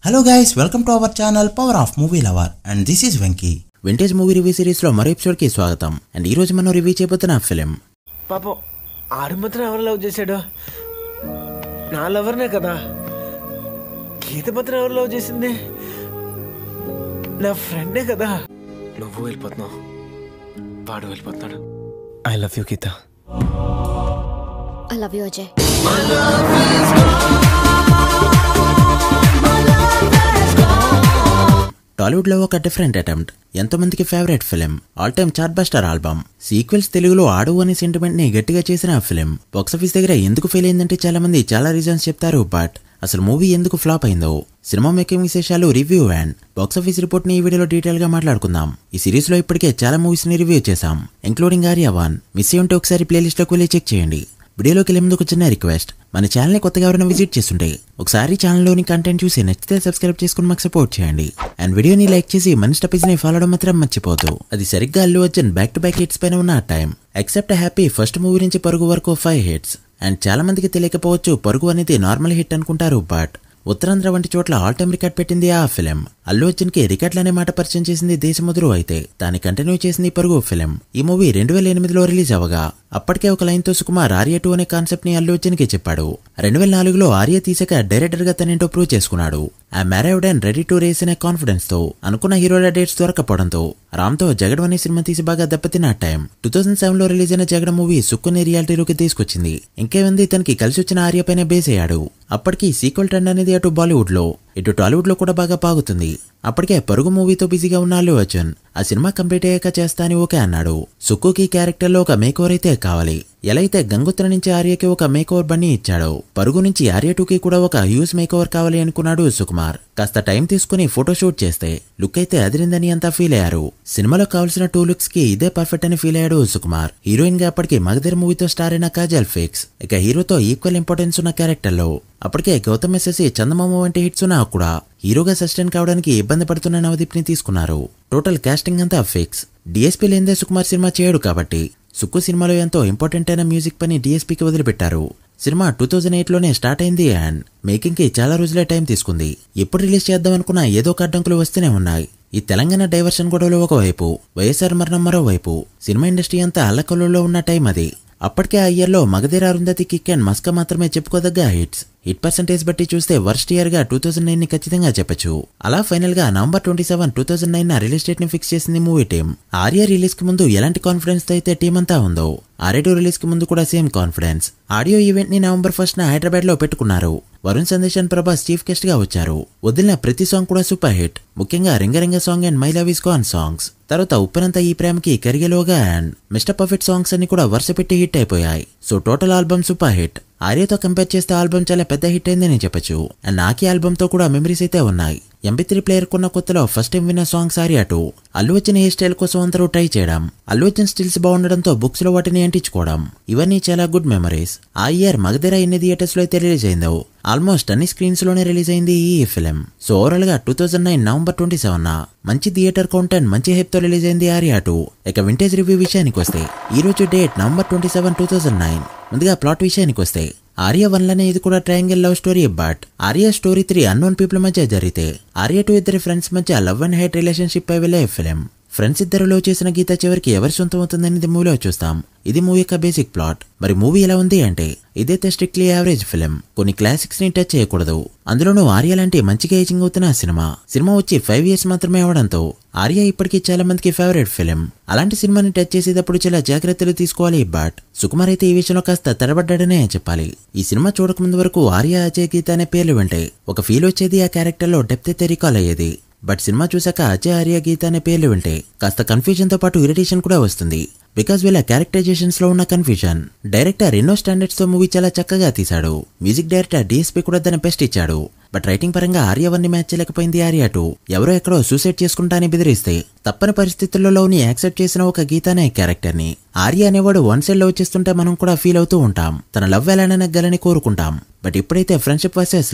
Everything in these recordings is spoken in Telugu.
Hello guys, welcome to our channel power of movie lover and this is Venky. Vintage movie review series లో మరో ఎపిసోడ్ కి స్వాగతం. అండ్ ఈ రోజు మనం రివ్యూ చేయబోతున్న ఫిలిం పాపం ఆడు మాత్రం ఎవరు లవ్ చేశాడు? నా లవర్నే కదా. గీత మాత్రం ఎవరు లవ్ చేసింది? నా ఫ్రెండే కదా. నువ్వు వెళ్ళిపోతున్నావు, వాడు వెళ్ళిపోతున్నాడు. I love you Geetha. I love you, Ajay. Tollywood లో ఒక డిఫరెంట్ అటెంప్ట్, ఎంతో మందికి favourite film, all time chart buster album, sequels తెలుగులో ఆడు అనే సెంటిమెంట్ ని గట్టిగా చేసిన ఫిలిం బాక్సాఫీస్ దగ్గర ఎందుకు ఫెయిల్ అయిందంటే చాలా మంది చాలా రీజన్స్ చెప్తారు. బట్ అసలు మూవీ ఎందుకు ఫ్లాప్ అయిందో, సినిమా మేకింగ్ విశేషాలు, రివ్యూ అండ్ బాక్సాఫీస్ రిపోర్ట్ ని ఈ వీడియోలో డీటెయిల్ గా మాట్లాడుకుందాం. ఈ సిరీస్ లో ఇప్పటికే చాలా మూవీస్ ని రివ్యూ చేశాం, ఇంక్లూడింగ్ ఆర్యా 1. మిస్ అయ్యి ఉంటే ఒకసారి ప్లేలిస్ట్ లోకి వెళ్ళి చెక్ చేయండి. వీడియోలోకి వెళ్ళేందుకు చిన్న రిక్వెస్ట్, మన ఛానల్ ని కొత్తగా ఎవరైనా విజిట్ చేస్తుంటే ఒకసారి ఛానల్లోని కంటెంట్ చూసి నచ్చితే సబ్స్క్రైబ్ చేసుకుని మాకు సపోర్ట్ చేయండి. అండ్ వీడియోని లైక్ చేసి మన స్టెప్స్ ని ఫాలో అవడం మాత్రం మర్చిపోతూ. అది సరిగ్గా Allu Arjun back to back hits పైన ఉన్న time. Except happy first movie నుంచి పరుగు వరకు 5 హిట్స్. అండ్ చాలా మందికి తెలియకపోవచ్చు పరుగు అనేది నార్మల్ హిట్ అనుకుంటారు. బట్ ఉత్తరాంధ్ర వంటి చోట్ల ఆల్ టైమ్ రికార్డ్ పెట్టింది ఆ ఫిలిం. అల్లు అర్జున్ కి రికార్డులు అనే మాట పరిచయం చేసింది దేశముద్రు అయితే దాన్ని కంటిన్యూ చేసింది పరుగు ఫిలిం. ఈ మూవీ 2008లో రిలీజ్ అవగా అప్పటికే ఒక లైన్ తో సుకుమార్ ఆర్య 2 అనే కాన్సెప్ట్ ని అల్లు అర్జున్ కి చెప్పాడు. 2004లో ఆర్య తీసాక డైరెక్టర్ గా తనేంటో ప్రూవ్ చేసుకున్నాడు. ఆ మ్యారైవ్డ్ అండ్ రెడీ టు రేస్ అనే కాన్ఫిడెన్స్ తో అనుకున్న హీరోల డేట్స్ దొరకపోవడంతో రామ్ తో జగడం అనే సినిమా తీసి బాగా దెబ్బతిన్న టైం. 2007లో రిలీజ్ అయిన జగడం మూవీ సుక్కుని రియాలిటీలోకి తీసుకొచ్చింది. ఇంకేముంది, తనకి కలిసి వచ్చిన ఆర్య పైన బేస్ అయ్యాడు. అప్పటికి సీక్వెల్ ట్రెండ్ అనేది అటు బాలీవుడ్ లో ఇటు టాలీవుడ్ లో కూడా బాగా పాగుతుంది. అప్పటికే పరుగు మూవీతో బిజీగా ఉన్న అల్లు అర్జున్ ఆ సినిమా కంప్లీట్ అయ్యాక చేస్తా అని ఓకే అన్నాడు. సుక్కుకి క్యారెక్టర్ లో ఒక మేక్ ఓవర్ అయితే కావాలి. ఎలా అయితే గంగోత్ర నుంచి ఆర్యకి ఒక మేక్ ఓవర్ బన్నీ ఇచ్చాడో, పరుగు నుంచి ఆర్య 2కి కూడా ఒక హ్యూజ్ మేక్ ఓవర్ కావాలి అనుకున్నాడు సుకుమార్. కాస్త టైం తీసుకుని ఫోటోషూట్ చేస్తే లుక్ అయితే అదిరిందని అంతా ఫీల్ అయ్యారు. సినిమాలో కావాల్సిన 2 లుక్స్ కి ఇదే పర్ఫెక్ట్ అని ఫీల్ అయ్యాడు సుకుమార్. హీరోయిన్ గా అప్పటికి మగధీర మూవీతో స్టార్ అయిన కాజల్ ఫిక్స్. ఇక హీరోతో ఈక్వల్ ఇంపార్టెన్స్ ఉన్న క్యారెక్టర్ లో అప్పటికే గౌతమ్ ఎస్ఎస్సి, చందమామ వంటి హిట్స్ ఉన్నా కూడా హీరోగా సస్టైన్ కావడానికి ఇబ్బంది పడుతున్న నవదీప్ ని తీసుకున్నారు. టోటల్ కాస్టింగ్ అంతా ఫిక్స్. డిఎస్పీ లేనిదే సుకుమార్ సినిమా చేయడు కాబట్టి సుక్కు సినిమాలో ఎంతో ఇంపార్టెంట్ అయిన మ్యూజిక్ పని డిఎస్పీకి వదిలిపెట్టారు. సినిమా 2008లోనే స్టార్ట్ అయింది అండ్ మేకింగ్ కి చాలా రోజులే టైం తీసుకుంది. ఎప్పుడు రిలీజ్ చేద్దాం అనుకున్నా ఏదో ఒక అడ్డంకులు వస్తూనే ఉన్నాయి. ఈ తెలంగాణ డైవర్షన్ గొడవలు ఒకవైపు, వైఎస్ఆర్ మరణం మరోవైపు, సినిమా ఇండస్ట్రీ అంతా అల్లకల్లులో ఉన్న టైం అది. అప్పటికే ఆ ఇయర్ లో మగధీర, అరుంధతి, కిక్ అండ్ మస్కా మాత్రమే చెప్పుకోదగ్గ హిట్స్. హిట్ పర్సెంటేజ్ బట్టి చూస్తే వర్స్ట్ ఇయర్ గా 2009 ని ఖచ్చితంగా చెప్పొచ్చు. అలా ఫైనల్ గా నవంబర్ 27, 2009 రిలీజ్ డేట్ ని ఫిక్స్ చేసింది మూవీ టీం. ఆర్య రిలీజ్ కి ముందు ఎలాంటి కాన్ఫిడెన్స్ తో అయితే టీం అంతా ఉందో, ఆర్య 2 రిలీజ్ కి ముందు కూడా సేమ్ కాన్ఫిడెన్స్. ఆడియో ఈవెంట్ ని నవంబర్ 1 హైదరాబాద్ లో పెట్టుకున్నారు. Varun Sandesh and Prabhas chief guest గా వచ్చారు. వదిలిన ప్రతి సాంగ్ కూడా సూపర్ హిట్, ముఖ్యంగా ringa ringa song and my love is gone songs. తర్వాత ఉప్పెనంతా ఈ ప్రేమకి, కరిగెలోగా అండ్ మిస్టర్ పర్ఫెక్ట్ సాంగ్స్ అన్ని కూడా వరుస పెట్టి హిట్ అయిపోయాయి. So total album super hit. ఆర్యతో కంపేర్ చేస్తే ఆల్బమ్ చాలా పెద్ద హిట్ అయిందని చెప్పొచ్చు. అండ్ నాకి ఆల్బమ్ తో కూడా మెమరీస్ అయితే ఉన్నాయి. MP3 ప్లేయర్ కొన్న కొత్తలో ఫస్ట్ టైం విన్న songs Arya 2. Allu Arjun hair style కోసం అందరూ ట్రై చేయడం, అల్లు అర్జున్ స్టిల్స్ బాగుండడంతో బుక్స్ లో వాటిని అంటించుకోవడం, ఇవన్నీ చాలా గుడ్ మెమరీస్. ఆ ఇయర్ మగధీర ఎన్ని థియేటర్స్ లో అయితే రిలీజ్ అయిందో ఆల్మోస్ట్ అన్ని స్క్రీన్స్ లోనే రిలీజ్ అయింది ఈ ఫిలిం. సో ఓవరాల్ గా 2009 నవంబర్ 27 మంచి థియేటర్ కౌంట్ అండ్ మంచి హైప్ తో రిలీజ్ అయింది ఆర్య 2. ఇక వింటేజ్ రివ్యూ విషయానికి వస్తే ఈ రోజు డేట్ నవంబర్ 27, 2009. ముందుగా ప్లాట్ విషయానికి వస్తే ఆర్య 1లోనే ఇది కూడా triangle love story. But Arya story 3 unknown people మధ్య జరిగితే ఆర్య 2 ఇద్దరి ఫ్రెండ్స్ మధ్య లవ్ అండ్ హేట్ రిలేషన్షిప్ పై వెళ్లే ఫిలిం. ఫ్రెండ్స్ ఇద్దరులో చేసిన గీత చివరికి ఎవరి సొంతం అవుతుందనేది మూవీలో చూస్తాం. ఇది మూవీ యొక్క బేసిక్ ప్లాట్. మరి మూవీ ఎలా ఉంది అంటే ఇదైతే స్ట్రిక్ట్లీ యావరేజ్ ఫిలిం. కొన్ని క్లాసిక్స్ ని టచ్ చేయకూడదు. అందులోనూ ఆర్య లాంటి మంచిగా ఏజింగ్ అవుతున్న సినిమా వచ్చి 5 ఇయర్స్ మాత్రమే అవడంతో ఆర్య ఇప్పటికీ చాలా మందికి ఫేవరెట్ ఫిలిం. అలాంటి సినిమాని టచ్ చేసేటప్పుడు చాలా జాగ్రత్తలు తీసుకోవాలి. బట్ సుకుమార్ అయితే ఈ విషయంలో కాస్త తడబడ్డాడనే చెప్పాలి. ఈ సినిమా చూడకముందు వరకు ఆర్య, అజయ్, గీత అనే పేర్లు వింటే ఒక ఫీల్ వచ్చేది, ఆ క్యారెక్టర్ లో డెప్త్ అయితే రికాల్ అయ్యేది. బట్ సినిమా చూసాక అజయ్, ఆర్య, గీత అనే పేర్లు వింటే కాస్త కన్ఫ్యూజన్ తో పాటు ఇరిటేషన్ కూడా వస్తుంది. బికాస్ వీళ్ళ క్యారెక్టరైజేషన్స్ లో ఉన్న కన్ఫ్యూజన్. డైరెక్టర్ ఎన్నో స్టాండర్డ్స్ తో మూవీ చాలా చక్కగా తీశాడు. మ్యూజిక్ డైరెక్టర్ డిఎస్పీ కూడా దాని బెస్ట్ ఇచ్చాడు. బట్ రైటింగ్ పరంగా ఆర్య 1ని మ్యాచ్ చేయలేకపోయింది ఆర్య 2. ఎవరో ఎక్కడో సూసైడ్ చేసుకుంటా అని బెదిరిస్తే తప్పని పరిస్థితుల్లో లవ్ని యాక్సెప్ట్ చేసిన ఒక గీత అనే క్యారెక్టర్ ని ఆర్య అనేవాడు వన్ సైడ్ లవ్ చేస్తుంటే మనం కూడా ఫీల్ అవుతూ ఉంటాం. తన లవ్ ఎలానే నగ్గాలని కోరుకుంటాం. బట్ ఎప్పుడైతే friendship versus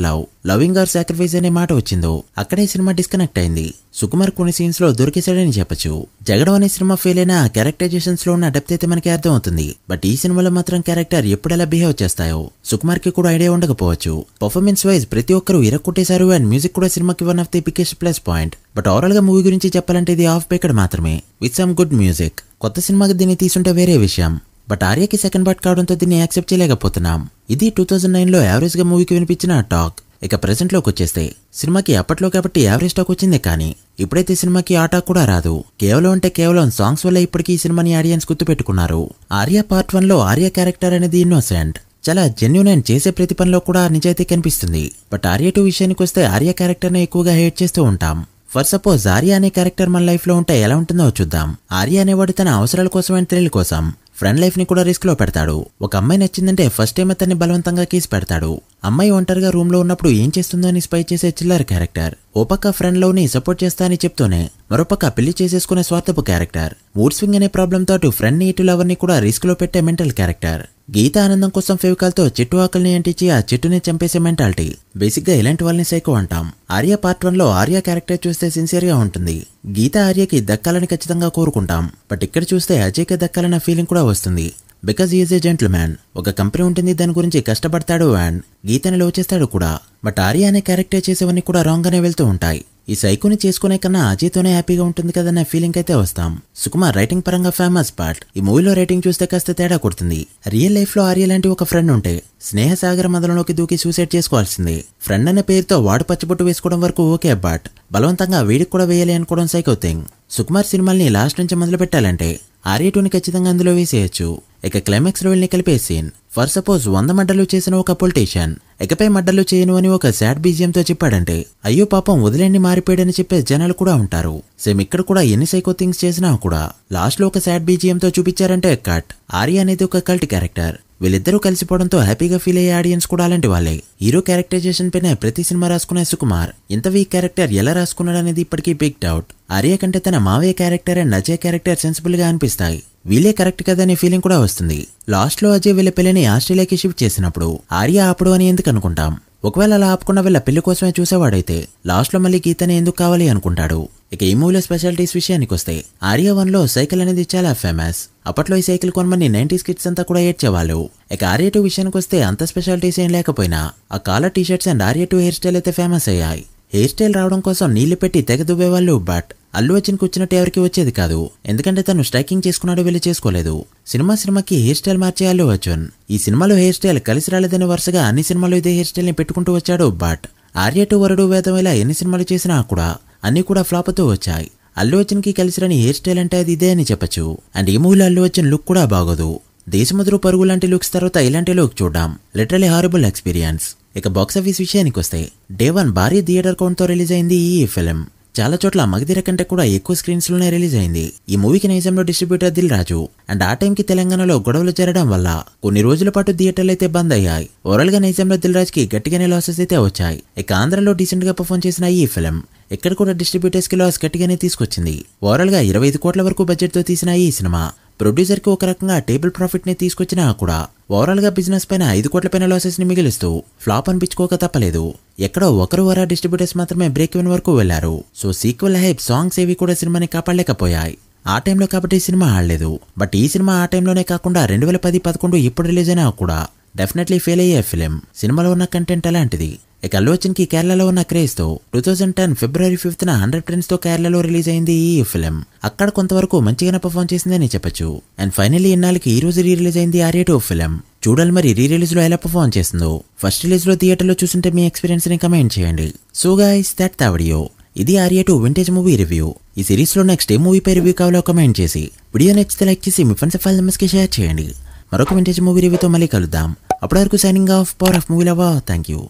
loving or sacrifice అనే మాట వచ్చిందో అక్కడే సినిమా డిస్కనెక్ట్ అయింది. సుకుమార్ కొన్ని సీన్స్ లో దొరికేశాడని చెప్పొచ్చు. జగడం అనే సినిమా ఫెయిల్ అయిన క్యారెక్టరైజేషన్స్ లో ఉన్న డెప్త్ అయితే మనకి అర్థం అవుతుంది. బట్ ఈ సినిమాలో మాత్రం క్యారెక్టర్ ఎప్పుడు ఎలా బిహేవ్ చేస్తాయో సుకుమార్ కి కూడా ఐడియా ఉండకపోవచ్చు. పర్ఫార్మెన్స్ వైజ్ ప్రతి ఒక్కరు ఇరక్కొట్టేశారు అండ్ మ్యూజిక్ కూడా సినిమాకి one of the biggest plus point. But overall గా మూవీ గురించి చెప్పాలంటే ఇది హాఫ్ బేక్డ్ మాత్రమే విత్ సమ్ గుడ్ మ్యూజిక్. కొత్త సినిమాకి దీన్ని తీసుంటే వేరే విషయం. బట్ ఆర్యకి సెకండ్ పార్ట్ కావడంతో దీన్ని యాక్సెప్ట్ చేయలేకపోతున్నాం. ఇది 2009లో యావరేజ్ గా మూవీకి వినిపించిన టాక్. ఇక ప్రెసెంట్ లోకి వచ్చేస్తే సినిమాకి అప్పట్లో కాబట్టి యావరేజ్ టాక్ వచ్చిందే, కానీ ఇప్పుడైతే సినిమాకి ఆ టాక్ కూడా రాదు. కేవలం సాంగ్స్ వల్ల ఇప్పటికీ ఈ సినిమాని ఆడియన్స్ గుర్తుపెట్టుకున్నారు. ఆర్య పార్ట్ 1లో ఆర్య క్యారెక్టర్ అనేది ఇన్నోసెంట్, చాలా జెన్యూన్ అండ్ చేసే ప్రతి పనిలో కూడా నిజాయితీ కనిపిస్తుంది. బట్ ఆర్య 2 విషయానికి వస్తే ఆర్య క్యారెక్టర్ ని ఎక్కువగా హేట్ చేస్తూ ఉంటాం. ఫర్ సపోజ్ ఆర్య అనే క్యారెక్టర్ మన లైఫ్ లో ఉంటే ఎలా ఉంటుందో చూద్దాం. ఆర్య అనేవాడు తన అవసరాల కోసం అండ్ థ్రిల్ కోసం ఫ్రెండ్ లైఫ్ ని కూడా రిస్క్ లో పెడతాడు. ఒక అమ్మాయి నచ్చిందంటే ఫస్ట్ టైం అతన్ని బలవంతంగా కేసు పెడతాడు. అమ్మాయి ఒంటరిగా రూమ్ లో ఉన్నప్పుడు ఏం చేస్తుందో అని స్పై చేసే చిల్లర్ క్యారెక్టర్. ఓ పక్క ఫ్రెండ్ లవ్ ని సపోర్ట్ చేస్తా అని చెప్తూనే మరోపక్క పెళ్లి చేసేసుకునే స్వార్థపు క్యారెక్టర్. మూడ్ స్వింగ్ అనే ప్రాబ్లం తో ఫ్రెండ్ ని ఇటు లవర్ ని కూడా రిస్క్ లో పెట్టే మెంటల్ క్యారెక్టర్. గీత ఆనందం కోసం ఫెవికాల్ తో చెట్టు ఆకలిని అంటించి ఆ చెట్టుని చంపేసే మెంటాలిటీ. బేసిక్ గా ఇలాంటి వాళ్ళని సైకో అంటాం. ఆర్య పార్ట్ 1లో ఆర్య క్యారెక్టర్ చూస్తే సిన్సియర్ గా ఉంటుంది. గీత ఆర్యకి దక్కాలని ఖచ్చితంగా కోరుకుంటాం. బట్ ఇక్కడ చూస్తే అజయ్కి దక్కాలన్న ఫీలింగ్ కూడా వస్తుంది. Because is a gentleman. ఒక కంపెనీ ఉంటుంది, దాని గురించి కష్టపడతాడు అండ్ గీతని లవ్ చేస్తాడు కూడా. బట్ ఆర్య అనే క్యారెక్టర్ చేసేవన్నీ కూడా రాంగ్ గానే వెళ్తూ ఉంటాయి. ఈ సైకోని చేసుకునే కన్నా అజయ్తోనే హ్యాపీగా ఉంటుంది కదన్న ఫీలింగ్ అయితే వస్తాం. సుకుమార్ రైటింగ్ పరంగా ఫేమస్, బట్ ఈ మూవీలో రైటింగ్ చూస్తే కాస్త తేడా కొడుతుంది. రియల్ లైఫ్ లో ఆర్య లాంటి ఒక ఫ్రెండ్ ఉంటే స్నేహసాగర మదనంలోకి దూకి సూసైడ్ చేసుకోవాల్సిందే. ఫ్రెండ్ అనే పేరుతో వాడు పచ్చిబొట్టు వేసుకోవడం వరకు ఓకే, బట్ బలవంతంగా వీడికి కూడా వేయాలి అనుకోవడం సైకో థింగ్. సుకుమార్ సినిమాల్ని లాస్ట్ నుంచి మొదలు పెట్టాలంటే ఆర్య 2ని ఖచ్చితంగా అందులో వేసేయచ్చు. ఇక క్లైమాక్స్ లో వీళ్ళని కలిపే సీన్. ఫర్ సపోజ్ 100 మర్డర్లు చేసిన ఒక పొలిటీషియన్ ఇకపై మర్డర్లు చేయను అని ఒక సాడ్ బీజియంతో చెప్పాడంటే అయ్యో పాపం వదిలేండి మారిపోయాడని చెప్పే జనాలు కూడా ఉంటారు. సేమ్ ఇక్కడ కూడా ఎన్ని సైకో థింగ్స్ చేసినా కూడా లాస్ట్ లో ఒక సాడ్ బీజియంతో చూపించారంటే కట్. ఆర్య అనేది ఒక కల్ట్ క్యారెక్టర్. వీళ్ళిద్దరూ కలిసిపోవడంతో హ్యాపీగా ఫీల్ అయ్యే ఆడియన్స్ కూడా అలాంటి వాళ్ళే. హీరో క్యారెక్టరైజేషన్ పైన ప్రతి సినిమా రాసుకునే సుకుమార్ ఇంత వీక్ క్యారెక్టర్ ఎలా రాసుకున్నాడు అనేది ఇప్పటికీ బిగ్ డౌట్. ఆర్య కంటే తన మావయ్య character and Ajay character sensible గా అనిపిస్తాయి. వీళ్ళే కరెక్ట్ కదనే ఫీలింగ్ కూడా వస్తుంది. లాస్ట్ లో అజయ్ వీళ్ళ పెళ్లిని ఆస్ట్రేలియాకి షిఫ్ట్ చేసినప్పుడు ఆర్య ఆపడు అని ఎందుకు అనుకుంటాం. ఒకవేళ అలా ఆపకుండా వీళ్ళ పెళ్లి కోసమే చూసేవాడైతే లాస్ట్ లో మళ్ళీ గీతనే ఎందుకు కావాలి అనుకుంటాడు. ఇక ఈ మూవీలో స్పెషాలిటీస్ విషయానికి వస్తే ఆర్య 1లో సైకిల్ అనేది చాలా ఫేమస్. అప్పట్లో ఈ సైకిల్ కొనమని 90s కిడ్స్ అంతా కూడా ఏడ్చేవాళ్ళు. ఇక ఆర్య 2 విషయానికి వస్తే అంత స్పెషాలిటీస్ ఏం లేకపోయినా ఆ collar t shirts and Arya 2 hair style అయితే ఫేమస్ అయ్యాయి. హెయిర్ స్టైల్ రావడం కోసం నీళ్లు పెట్టి తెగ దువ్వేవాళ్ళు. బట్ అల్లు అర్జున్ కూర్చున్నట్టు ఎవరికి వచ్చేది కాదు, ఎందుకంటే తను స్ట్రైకింగ్ చేసుకున్నాడు, వీళ్ళు చేసుకోలేదు. సినిమాకి హెయిర్ స్టైల్ మార్చే అల్లు అర్జున్ ఈ సినిమాలో హెయిర్ స్టైల్ కలిసి రాలేదని వరుసగా అన్ని సినిమాలు ఇదే హెయిర్ స్టైల్ ని పెట్టుకుంటూ వచ్చాడు. బట్ ఆర్య 2 వరుడు వేదం ఇలా ఎన్ని సినిమాలు చేసినా కూడా అన్ని కూడా ఫ్లాప్ అవుతూ వచ్చాయి. అల్లు అర్జున్ కి కలిసి రాని హెయిర్ స్టైల్ అంటే అది ఇదే అని చెప్పచ్చు. అండ్ ఈ మూవీలో అల్లు అర్జున్ లుక్ కూడా బాగోదు. దేశముద్రు పరుగు లాంటి లుక్స్ తర్వాత ఇలాంటి లుక్ చూడడం లిటరలీ హారబుల్ ఎక్స్పీరియన్స్. ఇక బాక్సాఫీస్ విషయానికి వస్తే డే 1 భారీ థియేటర్ కౌంట్ తో రిలీజ్ అయింది ఈ ఫిలిం. చాలా చోట్ల మగధీర కంటే కూడా ఎక్కువ స్క్రీన్స్ లోనే రిలీజ్ అయింది. ఈ మూవీకి నైజాంలో డిస్ట్రిబ్యూటర్ దిల్ రాజు. అండ్ ఆ టైంకి తెలంగాణలో గొడవలు జరగడం వల్ల కొన్ని రోజుల పాటు థియేటర్లు అయితే బంద్ అయ్యాయి. ఓవరాల్ గా నైజాంలో దిల్ రాజ్ కి గట్టిగానే లాసెస్ అయితే వచ్చాయి. ఇక ఆంధ్రలో డీసెంట్ గా పర్ఫార్మ్ చేసిన ఈ ఫిలిం ఇక్కడ కూడా డిస్ట్రిబ్యూటర్స్ కి లాస్ గట్టిగానే తీసుకొచ్చింది. ఓవరాల్ గా 25 కోట్ల వరకు బడ్జెట్ తో తీసిన ఈ సినిమా ప్రొడ్యూసర్ కి ఒక రకంగా టేబుల్ ప్రాఫిట్ ని తీసుకొచ్చినా కూడా ఓవరాల్ గా బిజినెస్ పైన 5 కోట్ల పైన లాసెస్ ని మిగిలిస్తూ ఫ్లాప్ అనిపించుకోక తప్పలేదు. ఎక్కడో ఒకరు వరా డిస్ట్రిబ్యూటర్స్ మాత్రమే బ్రేక్ ఈవెన్ వరకు వెళ్లారు. సో సీక్వెల్ హైప్ సాంగ్స్ ఏవి కూడా సినిమాని కాపాడలేకపోయాయి. ఆ టైంలో కాబట్టి సినిమా ఆడలేదు. బట్ ఈ సినిమా ఆ టైంలోనే కాకుండా 2010-11 ఇప్పుడు రిలీజ్ అయినా కూడా డెఫినెట్లీ ఫెయిల్ అయ్యే ఫిలిం. సినిమాలో ఉన్న కంటెంట్ అలాంటిది. ఇక అల్లు అర్జున్ కి కేరళలో ఉన్న క్రేజ్ తో 2010 ఫిబ్రవరి 5న 100 ఫ్రెండ్స్ తో కేరళలో రిలీజ్ అయింది ఈ ఫిలిం. అక్కడ కొంతవరకు మంచిగానే పర్ఫార్మ్ చేసిందని చెప్పొచ్చు. అండ్ ఫైనల్లీ ఇన్నాళ్ళకి ఈ రోజు రీ రిలీజ్ అయింది ఆర్య 2 ఫిలిం. చూడాలి మరి రీ రిలీజ్ లో ఎలా పర్ఫార్మ్ చేస్తుందో. ఫస్ట్ రిలీజ్ లో థియేటర్ లో చూస్తుంటే మీ ఎక్స్పీరియన్స్ ని కమెంట్ చేయండి. So guys that the video. ఇది ఆర్య 2 వింటేజ్ మూవీ రివ్యూ. ఈ సిరీస్ లో నెక్స్ట్ ఏ మూవీ పై రివ్యూ కావాలో కమెంట్ చేసి వీడియో నచ్చితే లైక్ చేసి మీ ఫ్రెండ్స్ ఫైల్ మెంబర్స్ కి షేర్ చేయండి. మరొక వింటేజ్ మూవీ రివ్యూతో మళ్ళీ కలుద్దాం. అప్పటి వరకు signing off. Power of movie lover. Thank you.